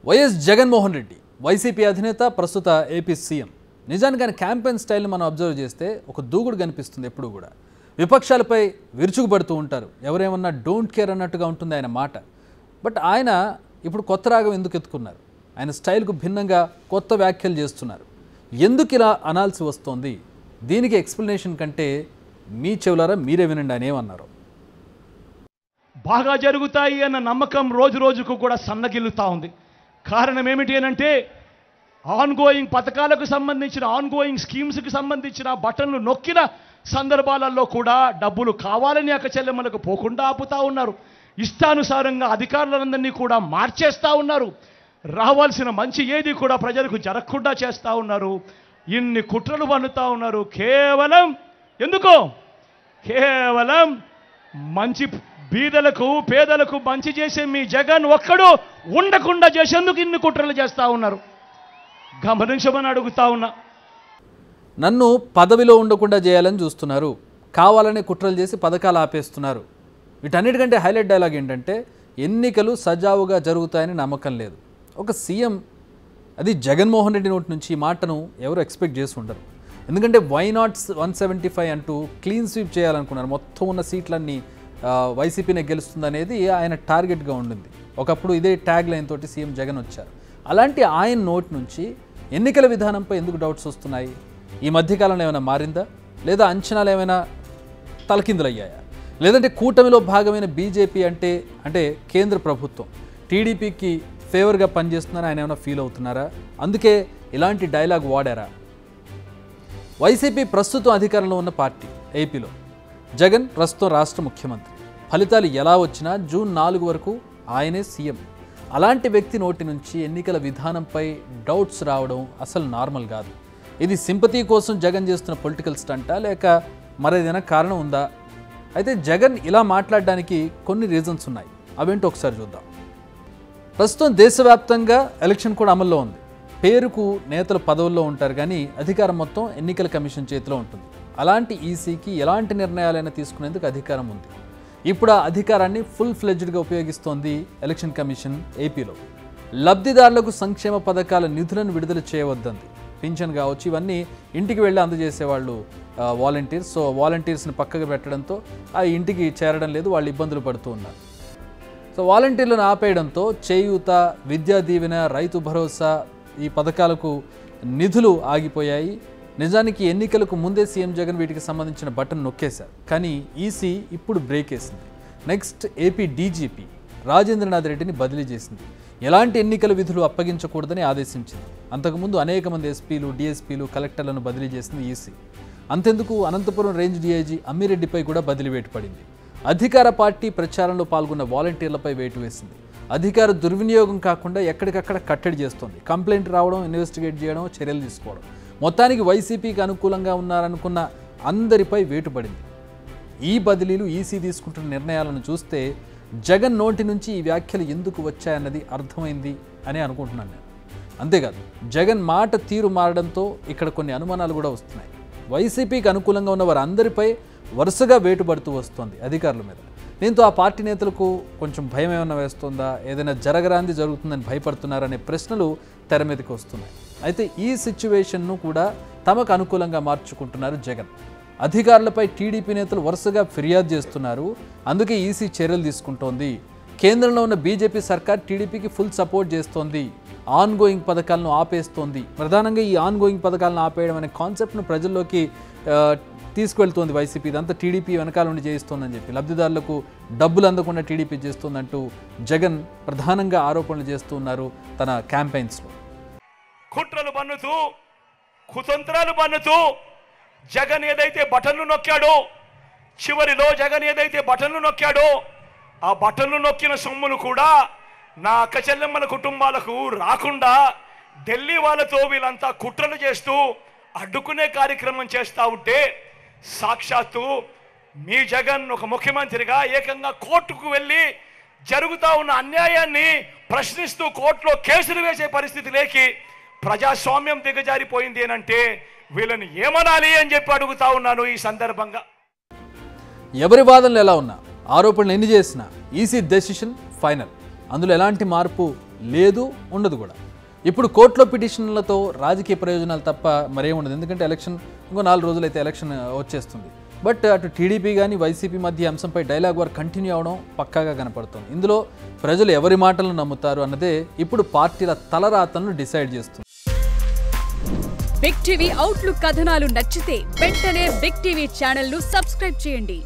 YS Jaganmohan Reddy YCP అధినేత ప్రస్తుత AP CM. నిజానికి ఆయన క్యాంపెయిన్ స్టైల్ని మనం అబ్జర్వ్ చేస్తే ఒక దూకుడు కనిపిస్తుంది. ఎప్పుడు కూడా విపక్షాలపై విరుచుకుపడుతూ ఉంటారు. ఎవరేమన్నా డోంట్ కేర్ అన్నట్టుగా ఉంటుంది ఆయన మాట. బట్ ఆయన ఇప్పుడు కొత్త రాగం ఎందుకు ఎత్తుకున్నారు? ఆయన స్టైల్కు భిన్నంగా కొత్త వ్యాఖ్యలు చేస్తున్నారు. ఎందుకు ఇలా అనాల్సి వస్తోంది? దీనికి ఎక్స్ప్లెనేషన్ కంటే మీ చెవులారా మీరే వినండి ఆయన ఏమన్నారు. బాగా జరుగుతాయి అన్న నమ్మకం రోజు రోజుకు కూడా సన్నగిల్లుతా ఉంది. కారణం ఏమిటి అనంటే ఆన్గోయింగ్ పథకాలకు సంబంధించిన ఆన్గోయింగ్ స్కీమ్స్కి సంబంధించిన బటన్లు నొక్కిన సందర్భాలలో కూడా డబ్బులు కావాలని అక్క చెల్లెమ్మలకు పోకుండా ఆపుతా ఉన్నారు. ఇష్టానుసారంగా అధికారులందరినీ కూడా మార్చేస్తూ ఉన్నారు. రావాల్సిన మంచి ఏది కూడా ప్రజలకు జరగకుండా చేస్తూ ఉన్నారు. ఇన్ని కుట్రలు పన్నుతూ ఉన్నారు. కేవలం ఎందుకో కేవలం మంచి బీదలకు పేదలకు మంచి చేసే మీ జగన్ ఒక్కడు ఉండకుండా చేసేందుకు ఇన్ని కుట్రలు చేస్తూ ఉన్నారు. గమనించమని అడుగుతా ఉన్నా. నన్ను పదవిలో ఉండకుండా చేయాలని చూస్తున్నారు. కావాలనే కుట్రలు చేసి పథకాలు ఆపేస్తున్నారు. వీటన్నిటికంటే హైలైట్ డైలాగ్ ఏంటంటే ఎన్నికలు సజావుగా జరుగుతాయని నమ్మకం లేదు. ఒక సీఎం, అది జగన్మోహన్ రెడ్డి నోటి నుంచి ఈ మాటను ఎవరు ఎక్స్పెక్ట్ చేసి ఉండరు. ఎందుకంటే వై నాట్ 175 అంటూ క్లీన్ స్వీప్ చేయాలనుకున్నారు. మొత్తం ఉన్న సీట్లన్నీ వైసీపీనే గెలుస్తుంది అనేది ఆయన టార్గెట్గా ఉండింది. ఒకప్పుడు ఇదే ట్యాగ్ లైన్ తోటి సీఎం జగన్ వచ్చారు. అలాంటి ఆయన నోటి నుంచి ఎన్నికల విధానంపై ఎందుకు డౌట్స్ వస్తున్నాయి? ఈ మధ్యకాలంలో ఏమైనా మారిందా? లేదా అంచనాలు ఏమైనా తలకిందులయ్యాయా? లేదంటే కూటమిలో భాగమైన బీజేపీ అంటే కేంద్ర ప్రభుత్వం టీడీపీకి ఫేవర్గా పనిచేస్తుందని ఆయన ఏమైనా ఫీల్ అవుతున్నారా? అందుకే ఇలాంటి డైలాగ్ వాడారా? వైసీపీ ప్రస్తుతం అధికారంలో ఉన్న పార్టీ ఏపీలో. జగన్ ప్రస్తుతం రాష్ట్ర ముఖ్యమంత్రి. ఫలితాలు ఎలా వచ్చినా జూన్ 4 వరకు ఆయనే సీఎం. అలాంటి వ్యక్తి నోటి నుంచి ఎన్నికల విధానంపై డౌట్స్ రావడం అసలు నార్మల్ కాదు. ఇది సింపతి కోసం జగన్ చేస్తున్న పొలిటికల్ స్టంటా, లేక మరేదైనా కారణం ఉందా? అయితే జగన్ ఇలా మాట్లాడడానికి కొన్ని రీజన్స్ ఉన్నాయి. అవేంటో ఒకసారి చూద్దాం. ప్రస్తుతం దేశవ్యాప్తంగా ఎలక్షన్ కూడా అమల్లో ఉంది. పేరుకు నేతలు పదవుల్లో ఉంటారు, కానీ అధికారం మొత్తం ఎన్నికల కమిషన్ చేతిలో ఉంటుంది. అలాంటి ఈసీకి ఎలాంటి నిర్ణయాలైనా తీసుకునేందుకు అధికారం ఉంది. ఇప్పుడు ఆ అధికారాన్ని ఫుల్ ఫ్లెడ్జ్డ్గా ఉపయోగిస్తోంది ఎలక్షన్ కమిషన్ ఏపీలో. లబ్ధిదారులకు సంక్షేమ పథకాల నిధులను విడుదల చేయవద్దంది. పింఛన్ కావచ్చు, ఇవన్నీ ఇంటికి వెళ్ళి అందజేసేవాళ్ళు వాలంటీర్స్. సో వాలంటీర్స్ని పక్కకు పెట్టడంతో ఆ ఇంటికి చేరడం లేదు, వాళ్ళు ఇబ్బందులు పడుతూ ఉన్నారు. సో వాలంటీర్లను ఆపేయడంతో చేయూత, విద్యా దీవెన, రైతు భరోసా ఈ పథకాలకు నిధులు ఆగిపోయాయి. నిజానికి ఎన్నికలకు ముందే సీఎం జగన్ వీటికి సంబంధించిన బటన్ నొక్కేశారు. కానీ ఈసీ ఇప్పుడు బ్రేక్ వేసింది. నెక్స్ట్ ఏపీ డీజీపీ రాజేంద్రనాథ్ రెడ్డిని బదిలీ చేసింది. ఎలాంటి ఎన్నికల విధులు అప్పగించకూడదని ఆదేశించింది. అంతకుముందు అనేక మంది ఎస్పీలు, డిఎస్పీలు, కలెక్టర్లను బదిలీ చేసింది ఈసీ. అంతెందుకు అనంతపురం రేంజ్ డీఐజీ అమ్మిరెడ్డిపై కూడా బదిలీ వేటు పడింది. అధికార పార్టీ ప్రచారంలో పాల్గొన్న వాలంటీర్లపై వేటు వేసింది. అధికార దుర్వినియోగం కాకుండా ఎక్కడికక్కడ కట్టడి చేస్తోంది. కంప్లైంట్ రావడం, ఇన్వెస్టిగేట్ చేయడం, చర్యలు తీసుకోవడం. మొత్తానికి వైసీపీకి అనుకూలంగా ఉన్నారనుకున్న అందరిపై వేటు పడింది. ఈ బదిలీలు, ఈసీ తీసుకుంటున్న నిర్ణయాలను చూస్తే జగన్ నోటి నుంచి ఈ వ్యాఖ్యలు ఎందుకు వచ్చాయన్నది అర్థమైంది అని అనుకుంటున్నాను నేను. అంతేకాదు, జగన్ మాట తీరు మారడంతో ఇక్కడ కొన్ని అనుమానాలు కూడా వస్తున్నాయి. వైసీపీకి అనుకూలంగా ఉన్న వారందరిపై వరుసగా వేటు పడుతూ వస్తోంది అధికారుల మీద. దీంతో ఆ పార్టీ నేతలకు కొంచెం భయం ఏమైనా వేస్తుందా, ఏదైనా జరగరాంది జరుగుతుందని భయపడుతున్నారనే ప్రశ్నలు తెర మీదకి వస్తున్నాయి. అయితే ఈ సిచ్యువేషన్ను కూడా తమకు అనుకూలంగా మార్చుకుంటున్నారు జగన్. అధికారులపై టీడీపీ నేతలు వరుసగా ఫిర్యాదు చేస్తున్నారు. అందుకే ఈసీ చర్యలు తీసుకుంటోంది. కేంద్రంలో ఉన్న బీజేపీ సర్కార్ టీడీపీకి ఫుల్ సపోర్ట్ చేస్తోంది. ఆన్గోయింగ్ పథకాలను ఆపేస్తోంది. ప్రధానంగా ఈ ఆన్గోయింగ్ పథకాలను ఆపేయడం అనే కాన్సెప్ట్ను ప్రజల్లోకి తీసుకువెళ్తోంది వైసీపీ. ఇదంతా టీడీపీ వెనకాల నుండి చేయిస్తోందని చెప్పి, లబ్ధిదారులకు డబ్బులు అందకుండా టీడీపీ చేస్తోందంటూ జగన్ ప్రధానంగా ఆరోపణలు చేస్తున్నారు తన క్యాంపెయిన్స్లో. కుట్రలు పన్నుతూ, కుతంత్రాలు పన్నుతూ జగన్ ఏదైతే బటన్లు నొక్కాడో, చివరిలో జగన్ ఏదైతే బటన్లు నొక్కాడో, ఆ బటన్లు నొక్కిన సొమ్ములు కూడా నా అక్క చెల్లెమ్మల కుటుంబాలకు రాకుండా ఢిల్లీ వాళ్ళతో వీళ్ళంతా కుట్రలు చేస్తూ అడ్డుకునే కార్యక్రమం చేస్తూ ఉంటే, సాక్షాత్తు మీ జగన్ ఒక ముఖ్యమంత్రిగా ఏకంగా కోర్టుకు వెళ్ళి జరుగుతూ ఉన్న అన్యాయాన్ని ప్రశ్నిస్తూ కోర్టులో కేసులు వేసే పరిస్థితి లేకి ప్రజాస్వామ్యం దిగజారిపోయింది అంటే వీళ్ళని ఏమనాలి అని చెప్పి అడుగుతా ఉన్నాను ఈ సందర్భంగా. ఎవరి వాదనలు ఎలా ఉన్నా, ఆరోపణలు ఎన్ని చేసినా ఈసీ డెసిషన్ ఫైనల్. అందులో ఎలాంటి మార్పు లేదు, ఉండదు కూడా. ఇప్పుడు కోర్టులో పిటిషన్లతో రాజకీయ ప్రయోజనాలు తప్ప మరేముండదు. ఎందుకంటే ఎలక్షన్ ఇంకో 4 రోజులైతే ఎలక్షన్ వచ్చేస్తుంది. బట్ అటు టీడీపీ కానీ వైసీపీ మధ్య అంశంపై డైలాగ్ వార్ కంటిన్యూ అవడం పక్కాగా కనపడుతుంది. ఇందులో ప్రజలు ఎవరి మాటలను నమ్ముతారు అన్నదే ఇప్పుడు పార్టీల తలరాతలను డిసైడ్ చేస్తుంది. బిగ్ టీవీ అవుట్లుక్ కథనాలు నచ్చితే వెంటనే బిగ్ టీవీ ఛానల్ ను సబ్స్క్రైబ్ చేయండి.